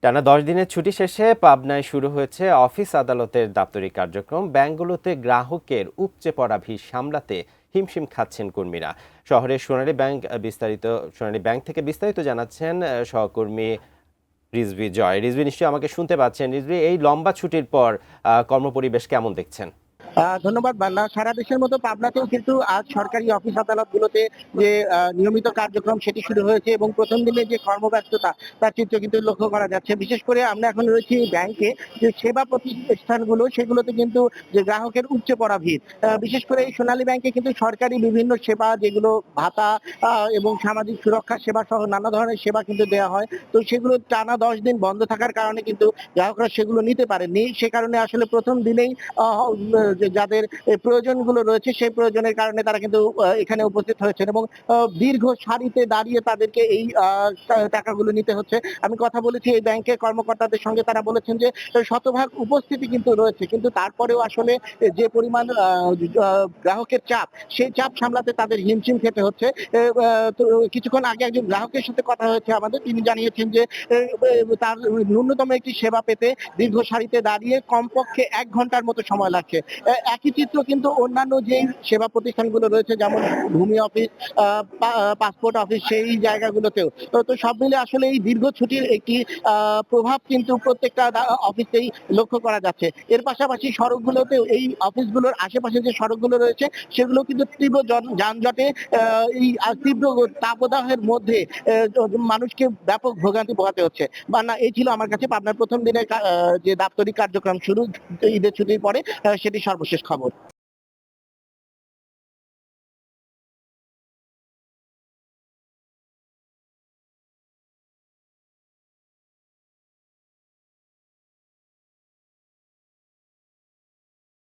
টানা ১০ দিনের ছুটি শেষে পাবনায় শুরু হয়েছে অফিস আদালতের দাপ্তরিক কার্যক্রম। ব্যাংকগুলোতে গ্রাহকের উপচে পড়া ভিড় সামলাতে হিমশিম খাচ্ছেন কর্মীরা। শহরের সোনালী ব্যাংক থেকে বিস্তারিত জানাচ্ছেন সহকর্মী রিজভী জয়। রিজভী, নিশ্চয়ই আমাকে শুনতে পাচ্ছেন। রিজভী, এই লম্বা ছুটির পর কর্মপরিবেশ কেমন দেখছেন? ধন্যবাদ বান্না। সারা দেশের মতো পাবনাতেও কিন্তু আজ সরকারি অফিস আদালতগুলোতে যে নিয়মিত কার্যক্রম সেটি শুরু হয়েছে এবং প্রথম দিনে যে কর্মব্যস্ততা তার চিত্র কিন্তু লক্ষ্য করা যাচ্ছে। বিশেষ করে আমরা এখন রয়েছি ব্যাংকে, যে সেবা প্রতিষ্ঠানগুলো সেগুলোতে কিন্তু যে গ্রাহকের উপচে পড়া ভিড়। বিশেষ করে এই সোনালী ব্যাংকে কিন্তু সরকারি বিভিন্ন সেবা, যেগুলো ভাতা এবং সামাজিক সুরক্ষা সেবা সহ নানা ধরনের সেবা কিন্তু দেওয়া হয়। তো সেগুলো টানা ১০ দিন বন্ধ থাকার কারণে কিন্তু গ্রাহকরা সেগুলো নিতে পারেননি। সে কারণে আসলে প্রথম দিনেই যাদের প্রয়োজনগুলো রয়েছে সেই প্রয়োজনের কারণে তারা কিন্তু এখানে উপস্থিত হয়েছেন এবং দীর্ঘ সারিতে দাঁড়িয়ে তাদেরকে এই টাকাগুলো নিতে হচ্ছে। আমি কথা বলেছি এই ব্যাংকের কর্মকর্তাদের সঙ্গে, তারা বলেছেন যে শতভাগ উপস্থিতি কিন্তু রয়েছে, কিন্তু তারপরেও আসলে যে পরিমাণ গ্রাহকের চাপ, সেই চাপ সামলাতে তাদের হিমশিম খেতে হচ্ছে। তো কিছুক্ষণ আগে একজন গ্রাহকের সাথে কথা হয়েছে আমাদের, তিনি জানিয়েছেন যে তার ন্যূনতম একটি সেবা পেতে দীর্ঘ সারিতে দাঁড়িয়ে কমপক্ষে ১ ঘন্টার মতো সময় লাগছে। একই চিত্র কিন্তু অন্যান্য যেই সেবা প্রতিষ্ঠানগুলো রয়েছে, যেমন ভূমি অফিস, পাসপোর্ট অফিস, সেই জায়গাগুলোতেও। তো সব মিলে আসলে এই দীর্ঘ ছুটির একটি প্রভাব কিন্তু প্রত্যেকটা অফিসেই লক্ষ্য করা যাচ্ছে। এর পাশাপাশি সড়কগুলোতেও, এই অফিসগুলোর আশেপাশে যে সড়কগুলো রয়েছে সেগুলো কিন্তু তীব্র যানজটে, এই তীব্র তাপদাহের মধ্যে মানুষকে ব্যাপক ভোগান্তি পোহাতে হচ্ছে। না, এই ছিল আমার কাছে পাবনার প্রথম দিনের যে দাপ্তরিক কার্যক্রম শুরু ঈদের ছুটির পরে সেটি সর্বশেষ খবর।